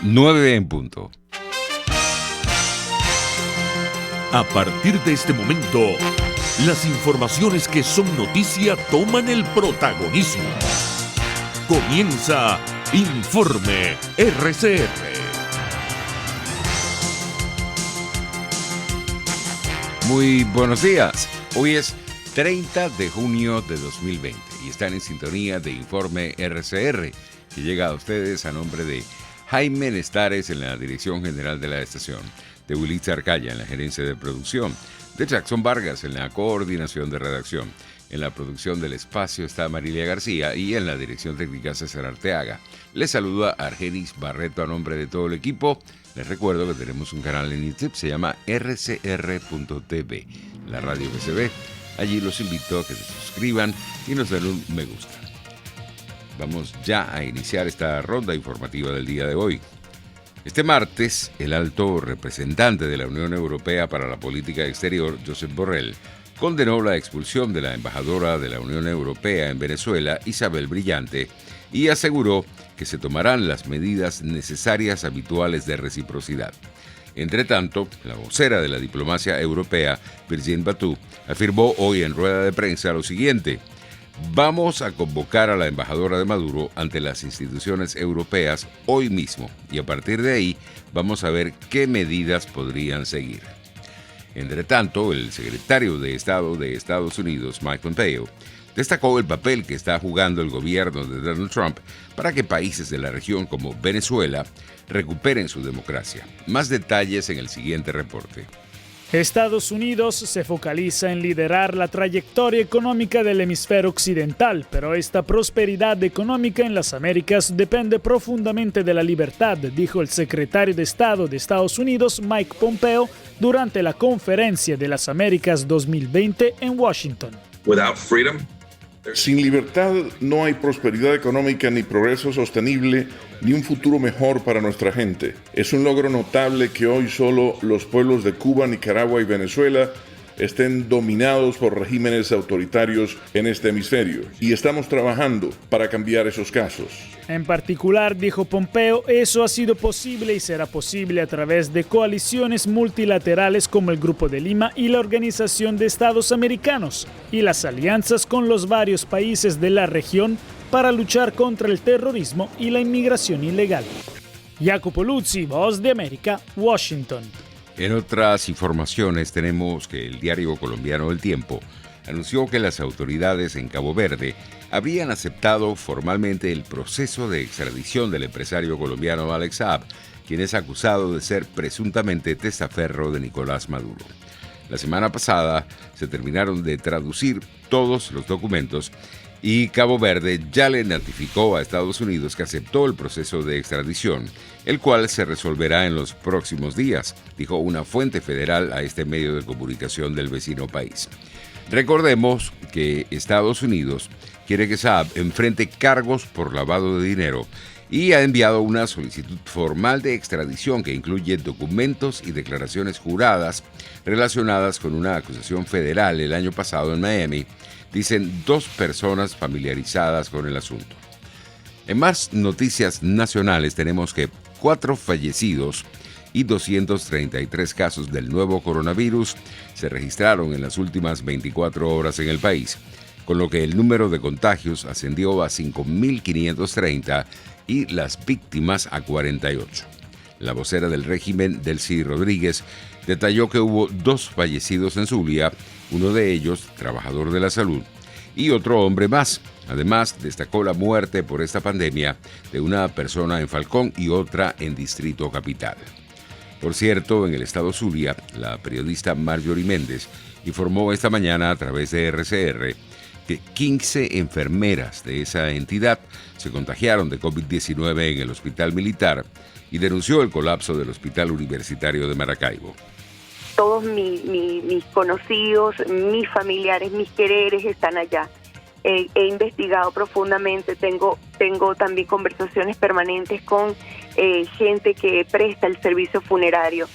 9 en punto. A partir de este momento, las informaciones que son noticia toman el protagonismo. Comienza Informe RCR. Muy buenos días. Hoy es 30 de junio de 2020 y están en sintonía de Informe RCR, que llega a ustedes a nombre de Jaime Nestares en la dirección general de la estación, de Wilitza Arcaya en la gerencia de producción, de Jackson Vargas en la coordinación de redacción. En la producción del espacio está Marilia García y en la dirección técnica César Arteaga. Les saluda Argenis Barreto a nombre de todo el equipo. Les recuerdo que tenemos un canal en YouTube, se llama rcr.tv, la radio que se ve. Allí los invito a que se suscriban y nos den un me gusta. Vamos ya a iniciar esta ronda informativa del día de hoy. Este martes, el alto representante de la Unión Europea para la Política Exterior, Josep Borrell, condenó la expulsión de la embajadora de la Unión Europea en Venezuela, Isabel Brillante, y aseguró que se tomarán las medidas necesarias habituales de reciprocidad. Entre tanto, la vocera de la diplomacia europea, Virginie Batou, afirmó hoy en rueda de prensa lo siguiente: vamos a convocar a la embajadora de Maduro ante las instituciones europeas hoy mismo y a partir de ahí vamos a ver qué medidas podrían seguir. Entre tanto, el secretario de Estado de Estados Unidos, Mike Pompeo, destacó el papel que está jugando el gobierno de Donald Trump para que países de la región como Venezuela recuperen su democracia. Más detalles en el siguiente reporte. Estados Unidos se focaliza en liderar la trayectoria económica del hemisferio occidental, pero esta prosperidad económica en las Américas depende profundamente de la libertad, dijo el secretario de Estado de Estados Unidos, Mike Pompeo, durante la Conferencia de las Américas 2020 en Washington. Sin libertad no hay prosperidad económica, ni progreso sostenible, ni un futuro mejor para nuestra gente. Es un logro notable que hoy solo los pueblos de Cuba, Nicaragua y Venezuela estén dominados por regímenes autoritarios en este hemisferio, y estamos trabajando para cambiar esos casos. En particular, dijo Pompeo, eso ha sido posible y será posible a través de coaliciones multilaterales como el Grupo de Lima y la Organización de Estados Americanos, y las alianzas con los varios países de la región para luchar contra el terrorismo y la inmigración ilegal. Jacopo Luzzi, Voz de América, Washington. En otras informaciones tenemos que el diario colombiano El Tiempo anunció que las autoridades en Cabo Verde habrían aceptado formalmente el proceso de extradición del empresario colombiano Alex Saab, quien es acusado de ser presuntamente testaferro de Nicolás Maduro. La semana pasada se terminaron de traducir todos los documentos y Cabo Verde ya le notificó a Estados Unidos que aceptó el proceso de extradición, el cual se resolverá en los próximos días, dijo una fuente federal a este medio de comunicación del vecino país. Recordemos que Estados Unidos quiere que Saab enfrente cargos por lavado de dinero y ha enviado una solicitud formal de extradición que incluye documentos y declaraciones juradas relacionadas con una acusación federal el año pasado en Miami, dicen 2 personas familiarizadas con el asunto. En más noticias nacionales tenemos que 4 fallecidos y 233 casos del nuevo coronavirus se registraron en las últimas 24 horas en el país, con lo que el número de contagios ascendió a 5.530 y las víctimas a 48. La vocera del régimen, Delcy Rodríguez, detalló que hubo 2 fallecidos en Zulia, uno de ellos trabajador de la salud, y otro hombre más. Además, destacó la muerte por esta pandemia de una persona en Falcón y otra en Distrito Capital. Por cierto, en el estado Zulia, la periodista Marjorie Méndez informó esta mañana a través de RCR que 15 enfermeras de esa entidad se contagiaron de COVID-19 en el hospital militar y denunció el colapso del Hospital Universitario de Maracaibo. Todos mis conocidos, mis familiares, mis quereres están allá. He investigado profundamente, tengo también conversaciones permanentes con gente que presta el servicio funerario.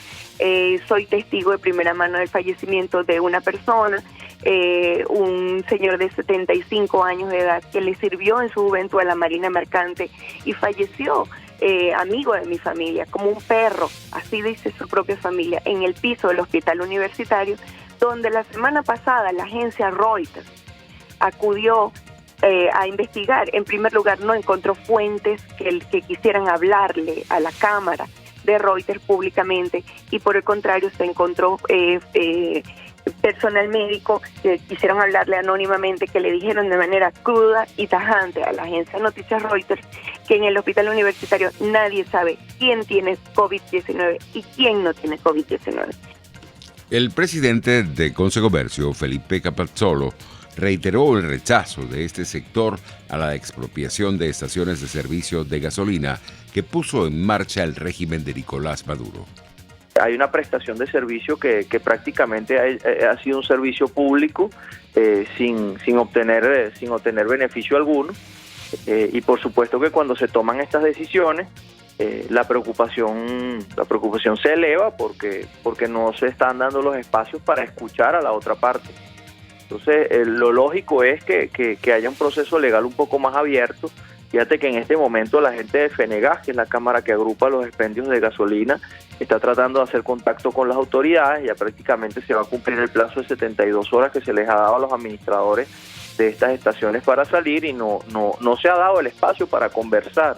Soy testigo de primera mano del fallecimiento de una persona, un señor de 75 años de edad que le sirvió en su juventud a la Marina Mercante y falleció amigo de mi familia, como un perro, así dice su propia familia, en el piso del hospital universitario, donde la semana pasada la agencia Reuters acudió a investigar. En primer lugar, no encontró fuentes que quisieran hablarle a la cámara de Reuters públicamente, y por el contrario se encontró personal médico que quisieron hablarle anónimamente, que le dijeron de manera cruda y tajante a la agencia de noticias Reuters que en el hospital universitario nadie sabe quién tiene COVID-19 y quién no tiene COVID-19. El presidente de Consecomercio, Felipe Capazzolo, reiteró el rechazo de este sector a la expropiación de estaciones de servicio de gasolina que puso en marcha el régimen de Nicolás Maduro. Hay una prestación de servicio que prácticamente ha sido un servicio público sin obtener beneficio alguno, y por supuesto que cuando se toman estas decisiones la preocupación se eleva porque no se están dando los espacios para escuchar a la otra parte. Entonces lo lógico es que haya un proceso legal un poco más abierto. Fíjate que en este momento la gente de FENEGAS, que es la cámara que agrupa los expendios de gasolina, está tratando de hacer contacto con las autoridades. Ya prácticamente se va a cumplir el plazo de 72 horas que se les ha dado a los administradores de estas estaciones para salir, y no se ha dado el espacio para conversar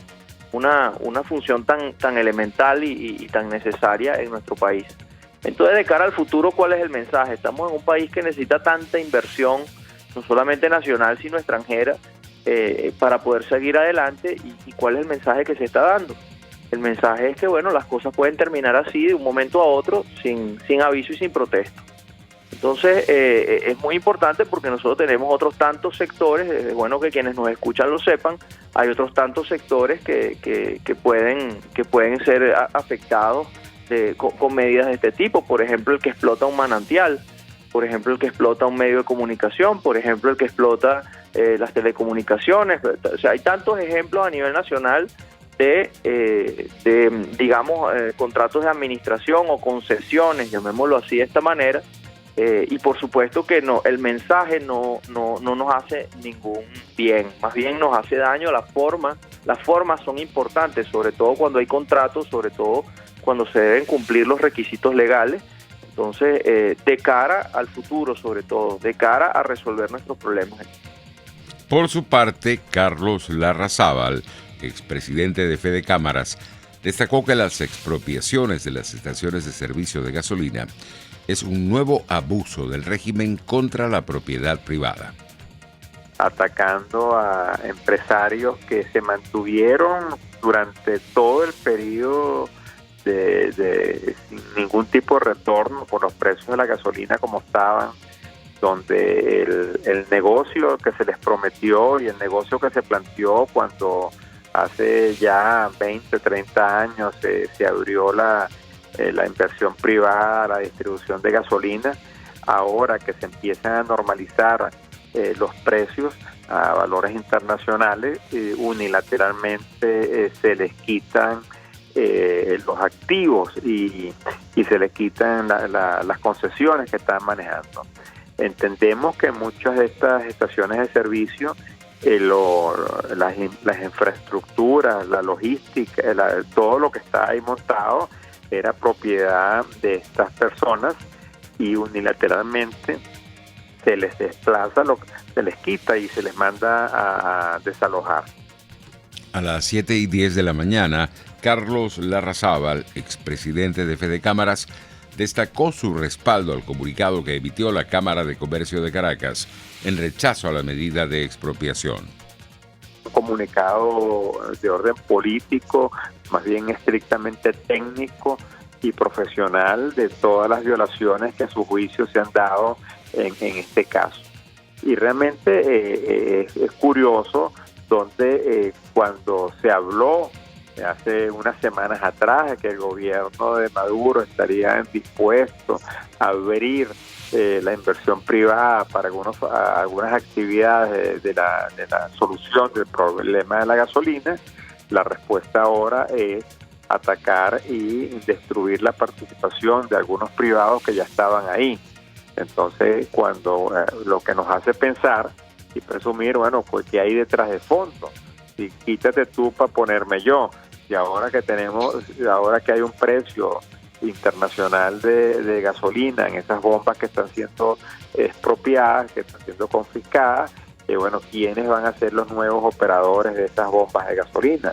una función tan elemental y tan necesaria en nuestro país. Entonces, de cara al futuro, ¿cuál es el mensaje? Estamos en un país que necesita tanta inversión, no solamente nacional, sino extranjera, para poder seguir adelante. ¿Y cuál es el mensaje que se está dando? El mensaje es que, bueno, las cosas pueden terminar así de un momento a otro, sin aviso y sin protesta. Entonces, es muy importante porque nosotros tenemos otros tantos sectores, es bueno que quienes nos escuchan lo sepan, hay otros tantos sectores que pueden ser afectados con medidas de este tipo. Por ejemplo, el que explota un manantial, por ejemplo, el que explota un medio de comunicación, por ejemplo, el que explota las telecomunicaciones. O sea, hay tantos ejemplos a nivel nacional de contratos de administración o concesiones, llamémoslo así de esta manera, y por supuesto que el mensaje no nos hace ningún bien, más bien nos hace daño. Las formas son importantes, sobre todo cuando hay contratos, sobre todo cuando se deben cumplir los requisitos legales. Entonces, de cara al futuro, sobre todo, de cara a resolver nuestros problemas. Por su parte, Carlos Larrazábal, expresidente de Fede Cámaras, destacó que las expropiaciones de las estaciones de servicio de gasolina es un nuevo abuso del régimen contra la propiedad privada. Atacando a empresarios que se mantuvieron durante todo el periodo sin ningún tipo de retorno por los precios de la gasolina como estaban, donde el negocio que se les prometió y el negocio que se planteó cuando hace ya 20, 30 años se abrió la inversión privada, la distribución de gasolina, ahora que se empiezan a normalizar los precios a valores internacionales, unilateralmente se les quitan los activos y se les quitan las concesiones que están manejando. Entendemos que muchas de estas estaciones de servicio, las infraestructuras, la logística, todo lo que está ahí montado era propiedad de estas personas, y unilateralmente se les desplaza, se les quita y se les manda a desalojar. A las 7:10 de la mañana, Carlos Larrazábal, expresidente de Fede Cámaras, destacó su respaldo al comunicado que emitió la Cámara de Comercio de Caracas en rechazo a la medida de expropiación. Un comunicado de orden político, más bien estrictamente técnico y profesional, de todas las violaciones que a su juicio se han dado en este caso. Y realmente es curioso donde cuando se habló hace unas semanas atrás de que el gobierno de Maduro estaría dispuesto a abrir la inversión privada para algunas actividades de la solución del problema de la gasolina, la respuesta ahora es atacar y destruir la participación de algunos privados que ya estaban ahí. Entonces, cuando lo que nos hace pensar y presumir, bueno, pues ¿qué hay detrás de fondo? Si quítate tú para ponerme yo. Y ahora que hay un precio internacional de gasolina en esas bombas que están siendo expropiadas, que están siendo confiscadas, bueno, ¿quiénes van a ser los nuevos operadores de estas bombas de gasolina?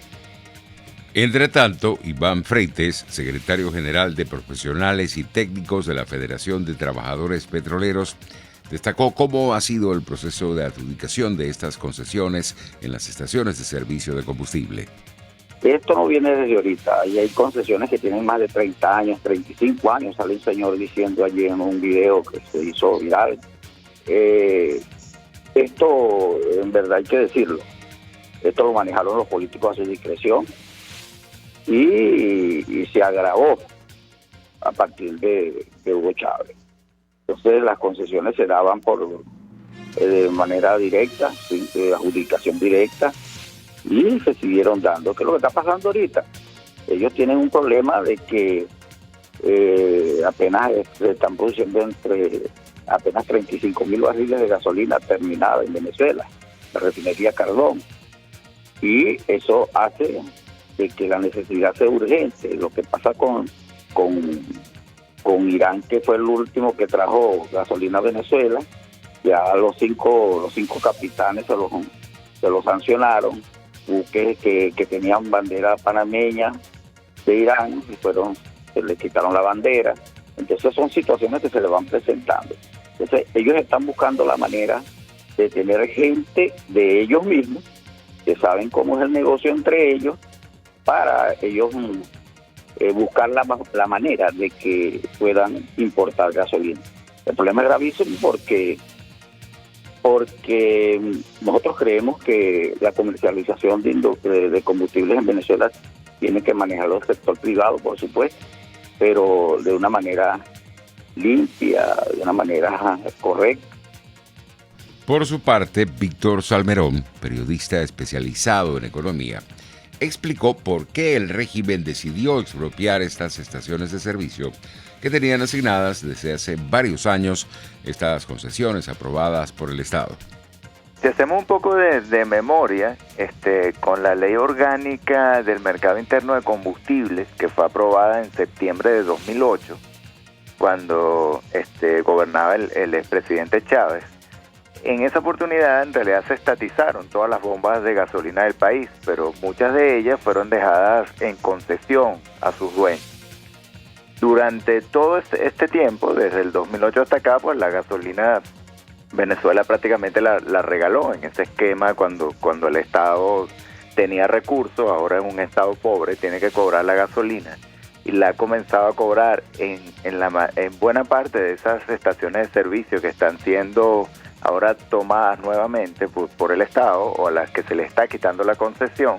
Entre tanto, Iván Freites, secretario general de Profesionales y Técnicos de la Federación de Trabajadores Petroleros, destacó cómo ha sido el proceso de adjudicación de estas concesiones en las estaciones de servicio de combustible. Esto no viene desde ahorita, y hay concesiones que tienen más de 30 años, 35 años, sale un señor diciendo allí en un video que se hizo viral. Esto, en verdad hay que decirlo, esto lo manejaron los políticos a su discreción y se agravó a partir de Hugo Chávez. Entonces las concesiones se daban de manera directa, de adjudicación directa, y se siguieron dando. ¿Qué es lo que está pasando ahorita? Ellos tienen un problema de que apenas se están produciendo apenas 35,000 barriles de gasolina terminada en Venezuela, la refinería Cardón, y eso hace de que la necesidad sea urgente. Lo que pasa con Irán, que fue el último que trajo gasolina a Venezuela, ya los cinco capitanes se los sancionaron, buques que tenían bandera panameña de Irán, y se les quitaron la bandera. Entonces son situaciones que se le van presentando. Entonces ellos están buscando la manera de tener gente de ellos mismos, que saben cómo es el negocio entre ellos, para ellos buscar la manera de que puedan importar gasolina. El problema es gravísimo porque nosotros creemos que la comercialización de combustibles en Venezuela tiene que manejarlo el sector privado, por supuesto, pero de una manera limpia, de una manera correcta. Por su parte, Víctor Salmerón, periodista especializado en economía, explicó por qué el régimen decidió expropiar estas estaciones de servicio que tenían asignadas desde hace varios años estas concesiones aprobadas por el Estado. Si hacemos un poco de memoria, con la Ley Orgánica del Mercado Interno de Combustibles, que fue aprobada en septiembre de 2008, cuando gobernaba el expresidente Chávez, en esa oportunidad en realidad se estatizaron todas las bombas de gasolina del país, pero muchas de ellas fueron dejadas en concesión a sus dueños. Durante todo este tiempo, desde el 2008 hasta acá, pues la gasolina Venezuela prácticamente la regaló en ese esquema cuando el Estado tenía recursos, ahora es un Estado pobre, tiene que cobrar la gasolina, y la ha comenzado a cobrar en buena parte de esas estaciones de servicio que están siendo ahora tomadas nuevamente por el Estado, o a las que se le está quitando la concesión.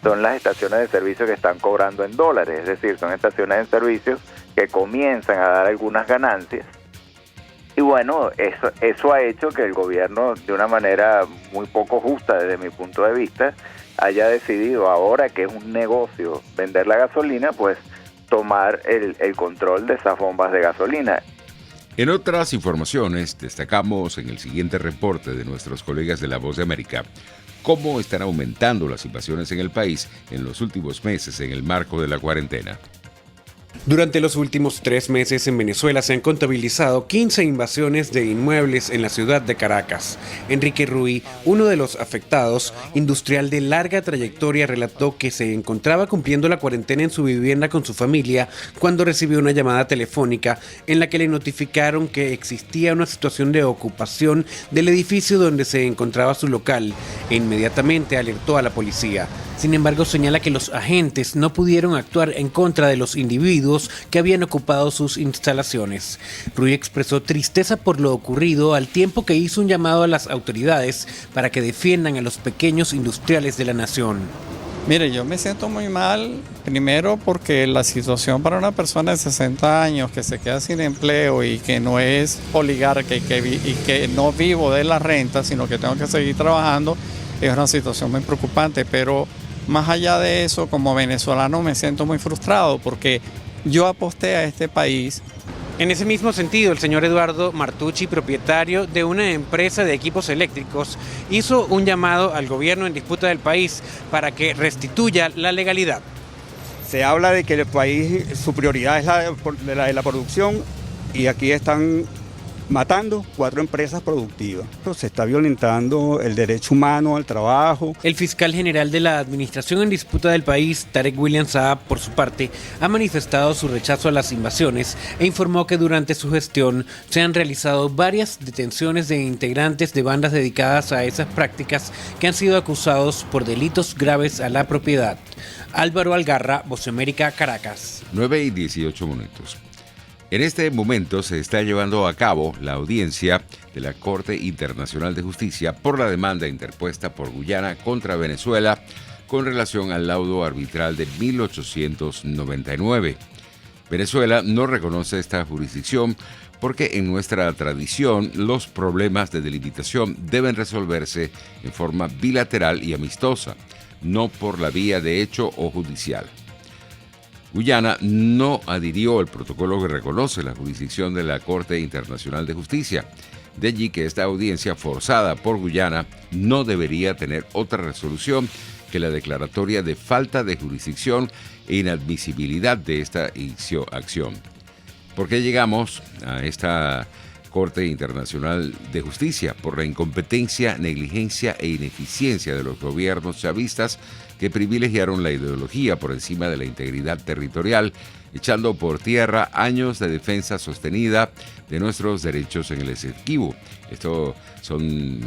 Son las estaciones de servicio que están cobrando en dólares, es decir, son estaciones de servicio que comienzan a dar algunas ganancias. Y bueno, eso ha hecho que el gobierno, de una manera muy poco justa desde mi punto de vista, haya decidido, ahora que es un negocio vender la gasolina, pues tomar el control de esas bombas de gasolina. En otras informaciones, destacamos en el siguiente reporte de nuestros colegas de La Voz de América cómo están aumentando las invasiones en el país en los últimos meses en el marco de la cuarentena. Durante los últimos 3 meses en Venezuela se han contabilizado 15 invasiones de inmuebles en la ciudad de Caracas. Enrique Ruy, uno de los afectados, industrial de larga trayectoria, relató que se encontraba cumpliendo la cuarentena en su vivienda con su familia cuando recibió una llamada telefónica en la que le notificaron que existía una situación de ocupación del edificio donde se encontraba su local e inmediatamente alertó a la policía. Sin embargo, señala que los agentes no pudieron actuar en contra de los individuos que habían ocupado sus instalaciones. Ruy expresó tristeza por lo ocurrido al tiempo que hizo un llamado a las autoridades para que defiendan a los pequeños industriales de la nación. Mire, yo me siento muy mal, primero porque la situación para una persona de 60 años que se queda sin empleo y que no es oligarca y que no vivo de la renta, sino que tengo que seguir trabajando, es una situación muy preocupante, pero más allá de eso, como venezolano me siento muy frustrado porque yo aposté a este país. En ese mismo sentido, el señor Eduardo Martucci, propietario de una empresa de equipos eléctricos, hizo un llamado al gobierno en disputa del país para que restituya la legalidad. Se habla de que el país, su prioridad es la producción, y aquí están matando 4 empresas productivas. Se está violentando el derecho humano al trabajo. El fiscal general de la administración en disputa del país, Tarek William Saab, por su parte, ha manifestado su rechazo a las invasiones e informó que durante su gestión se han realizado varias detenciones de integrantes de bandas dedicadas a esas prácticas que han sido acusados por delitos graves a la propiedad. Álvaro Algarra, Voz de América, Caracas. 9:18. En este momento se está llevando a cabo la audiencia de la Corte Internacional de Justicia por la demanda interpuesta por Guyana contra Venezuela con relación al laudo arbitral de 1899. Venezuela no reconoce esta jurisdicción porque en nuestra tradición los problemas de delimitación deben resolverse en forma bilateral y amistosa, no por la vía de hecho o judicial. Guyana no adhirió al protocolo que reconoce la jurisdicción de la Corte Internacional de Justicia. De allí que esta audiencia forzada por Guyana no debería tener otra resolución que la declaratoria de falta de jurisdicción e inadmisibilidad de esta acción. ¿Por qué llegamos a esta Corte Internacional de Justicia? Por la incompetencia, negligencia e ineficiencia de los gobiernos chavistas que privilegiaron la ideología por encima de la integridad territorial, echando por tierra años de defensa sostenida de nuestros derechos en el Esequibo. Esto son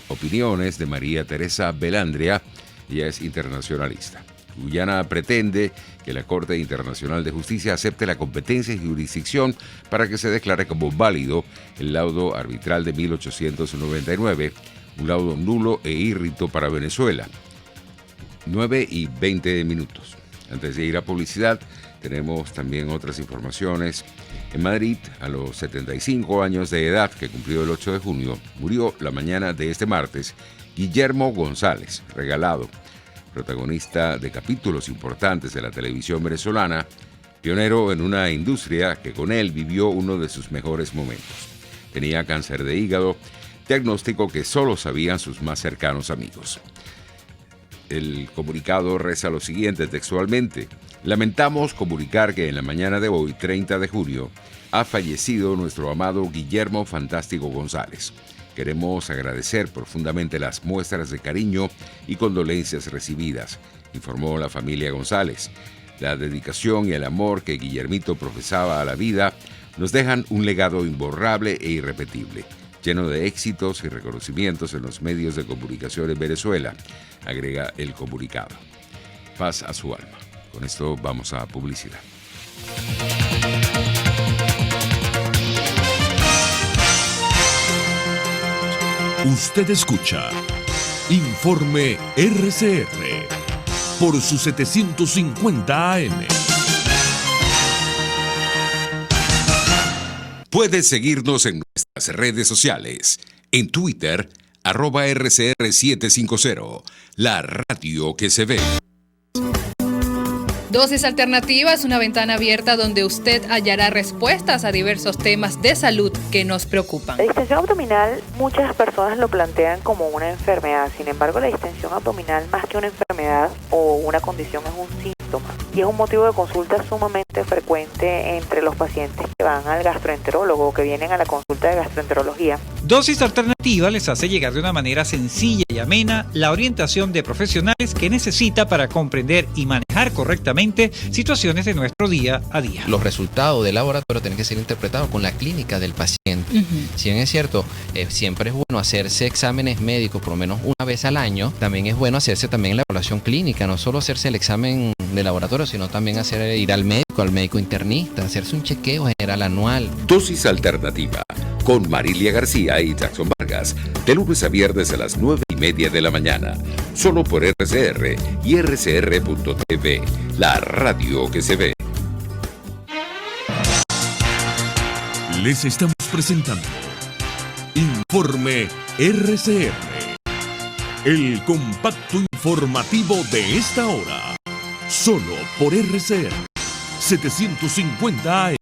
opiniones de María Teresa Belandria, ella es internacionalista. Guyana pretende que la Corte Internacional de Justicia acepte la competencia y jurisdicción para que se declare como válido el laudo arbitral de 1899, un laudo nulo e írrito para Venezuela. 9:20. Antes de ir a publicidad, tenemos también otras informaciones. En Madrid, a los 75 años de edad, que cumplió el 8 de junio, murió la mañana de este martes Guillermo González, Regalado, protagonista de capítulos importantes de la televisión venezolana, pionero en una industria que con él vivió uno de sus mejores momentos. Tenía cáncer de hígado, diagnóstico que solo sabían sus más cercanos amigos. El comunicado reza lo siguiente textualmente: lamentamos comunicar que en la mañana de hoy, 30 de junio, ha fallecido nuestro amado Guillermo Fantástico González. Queremos agradecer profundamente las muestras de cariño y condolencias recibidas, informó la familia González. La dedicación y el amor que Guillermito profesaba a la vida nos dejan un legado imborrable e irrepetible, lleno de éxitos y reconocimientos en los medios de comunicación en Venezuela, agrega el comunicado. Paz a su alma. Con esto vamos a publicidad. Usted escucha Informe RCR por su 750 AM. Puedes seguirnos en nuestras redes sociales. En Twitter, @RCR750, la radio que se ve. Dosis Alternativa es una ventana abierta donde usted hallará respuestas a diversos temas de salud que nos preocupan. La distensión abdominal, muchas personas lo plantean como una enfermedad. Sin embargo, la distensión abdominal, más que una enfermedad o una condición, es un síntoma y es un motivo de consulta sumamente frecuente entre los pacientes que van al gastroenterólogo o que vienen a la consulta de gastroenterología. Dosis Alternativa les hace llegar de una manera sencilla y amena la orientación de profesionales que necesita para comprender y manejar correctamente situaciones de nuestro día a día. Los resultados del laboratorio tienen que ser interpretados con la clínica del paciente. Si bien es cierto, siempre es bueno hacerse exámenes médicos por lo menos una vez al año, también es bueno hacerse también la evaluación clínica, no solo hacerse el examen de laboratorio, sino también ir al médico internista, hacerse un chequeo general anual. Dosis Alternativa con Marilia García y Jackson Vargas, de lunes a viernes a las 9:30 de la mañana, solo por RCR y RCR.tv, la radio que se ve. Les estamos presentando Informe RCR, el compacto informativo de esta hora, solo por RCR 750 AM.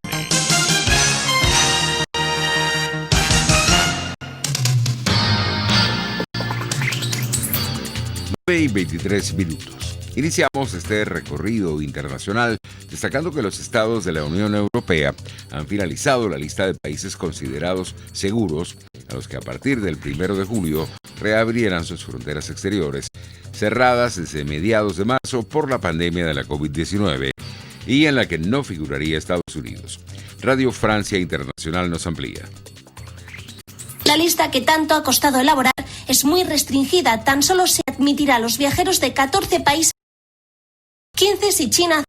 9:23. Iniciamos este recorrido internacional destacando que los estados de la Unión Europea han finalizado la lista de países considerados seguros a los que a partir del 1 de julio reabrirán sus fronteras exteriores, cerradas desde mediados de marzo por la pandemia de la COVID-19 y en la que no figuraría Estados Unidos. Radio Francia Internacional nos amplía. La lista que tanto ha costado elaborar es muy restringida. Tan solo se admitirá a los viajeros de 14 países, 15 si China.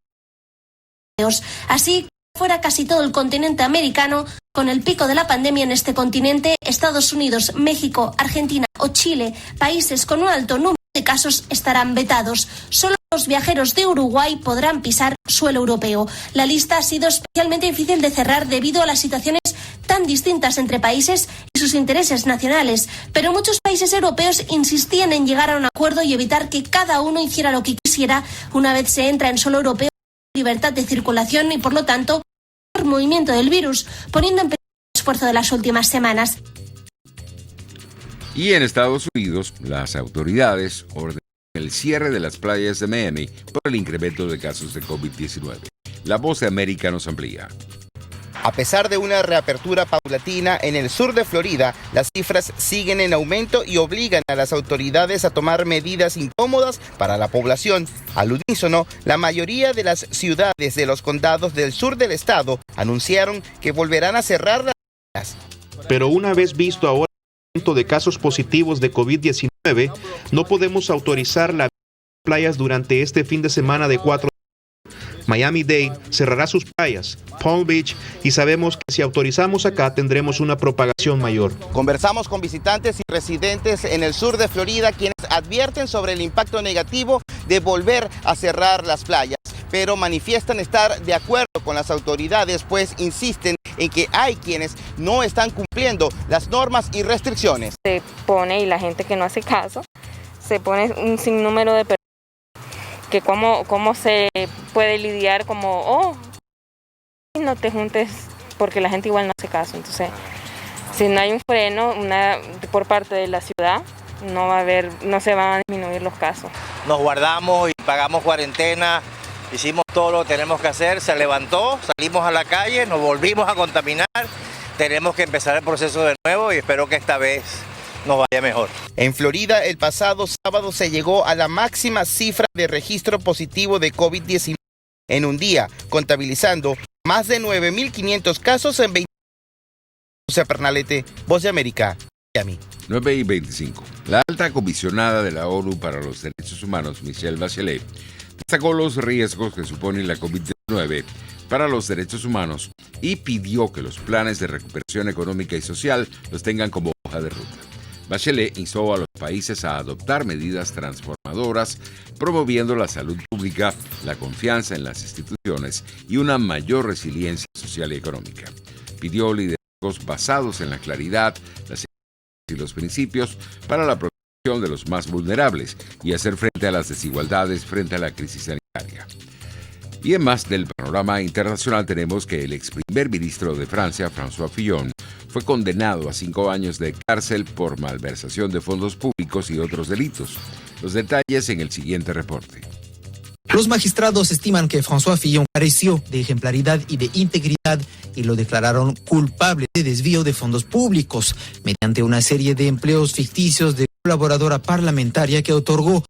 Así fuera casi todo el continente americano. Con el pico de la pandemia en este continente, Estados Unidos, México, Argentina o Chile, países con un alto número de casos, estarán vetados. Solo los viajeros de Uruguay podrán pisar suelo europeo. La lista ha sido especialmente difícil de cerrar debido a las situaciones tan distintas entre países y sus intereses nacionales, pero muchos países europeos insistían en llegar a un acuerdo y evitar que cada uno hiciera lo que quisiera una vez se entra en suelo europeo, libertad de circulación y por lo tanto el movimiento del virus, poniendo en peligro el esfuerzo de las últimas semanas. Y en Estados Unidos, las autoridades ordenaron el cierre de las playas de Miami por el incremento de casos de COVID-19. La Voz de América nos amplía. A pesar de una reapertura paulatina en el sur de Florida, las cifras siguen en aumento y obligan a las autoridades a tomar medidas incómodas para la población. Al unísono, la mayoría de las ciudades de los condados del sur del estado anunciaron que volverán a cerrar las playas. Pero una vez visto ahora el aumento de casos positivos de COVID-19, no podemos autorizar las playas durante este fin de semana de 4 días. Miami-Dade cerrará sus playas, Palm Beach, y sabemos que si autorizamos acá tendremos una propagación mayor. Conversamos con visitantes y residentes en el sur de Florida quienes advierten sobre el impacto negativo de volver a cerrar las playas, pero manifiestan estar de acuerdo con las autoridades, pues insisten en que hay quienes no están cumpliendo las normas y restricciones. Se pone, y la gente que no hace caso, se pone un sinnúmero de personas que cómo se puede lidiar como, no te juntes, porque la gente igual no hace caso. Entonces, si no hay un freno por parte de la ciudad, no se van a disminuir los casos. Nos guardamos y pagamos cuarentena, hicimos todo lo que tenemos que hacer, se levantó, salimos a la calle, nos volvimos a contaminar, tenemos que empezar el proceso de nuevo y espero que esta vez nos vaya mejor. En Florida, el pasado sábado se llegó a la máxima cifra de registro positivo de COVID-19 en un día, contabilizando más de 9.500 casos en 20. José Pernalete, Voz de América, Miami. 9:25. La alta comisionada de la ONU para los Derechos Humanos, Michelle Bachelet, destacó los riesgos que supone la COVID-19 para los derechos humanos y pidió que los planes de recuperación económica y social los tengan como hoja de ruta. Bachelet instó a los países a adoptar medidas transformadoras, promoviendo la salud pública, la confianza en las instituciones y una mayor resiliencia social y económica. Pidió liderazgos basados en la claridad, las y los principios para la protección de los más vulnerables y hacer frente a las desigualdades frente a la crisis sanitaria. Y en más del panorama internacional tenemos que el ex primer ministro de Francia, François Fillon, fue condenado a 5 años de cárcel por malversación de fondos públicos y otros delitos. Los detalles en el siguiente reporte. Los magistrados estiman que François Fillon careció de ejemplaridad y de integridad y lo declararon culpable de desvío de fondos públicos mediante una serie de empleos ficticios de colaboradora parlamentaria que otorgó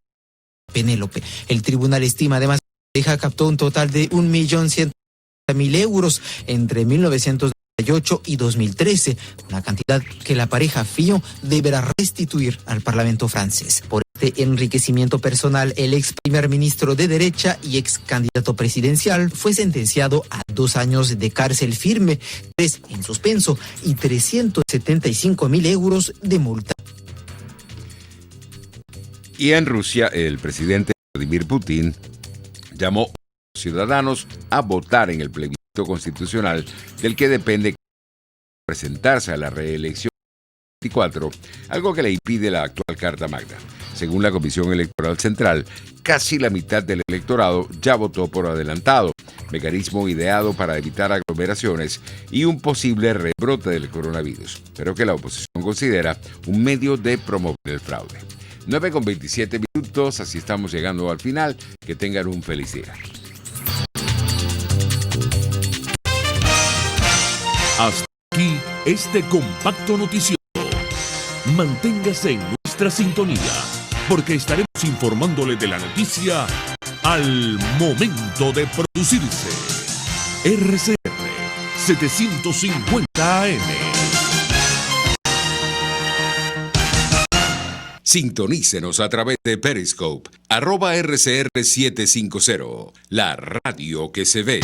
Penélope. El tribunal estima además que la pareja captó un total de 1.100.000 euros entre 1998 y 2013, una cantidad que la pareja Fillon deberá restituir al Parlamento francés. Por este enriquecimiento personal, el ex primer ministro de derecha y ex candidato presidencial fue sentenciado a 2 años de cárcel firme, 3 en suspenso y 375.000 euros de multa. Y en Rusia, el presidente Vladimir Putin llamó a los ciudadanos a votar en el plebiscito constitucional del que depende presentarse a la reelección 24, algo que le impide la actual Carta Magna. Según la Comisión Electoral Central, casi la mitad del electorado ya votó por adelantado, mecanismo ideado para evitar aglomeraciones y un posible rebrote del coronavirus, pero que la oposición considera un medio de promover el fraude. 9:27, así estamos llegando al final. Que tengan un feliz día. Hasta aquí este compacto noticioso. Manténgase en nuestra sintonía, porque estaremos informándole de la noticia al momento de producirse. RCR 750 AM. Sintonícenos a través de Periscope, @RCR750, la radio que se ve.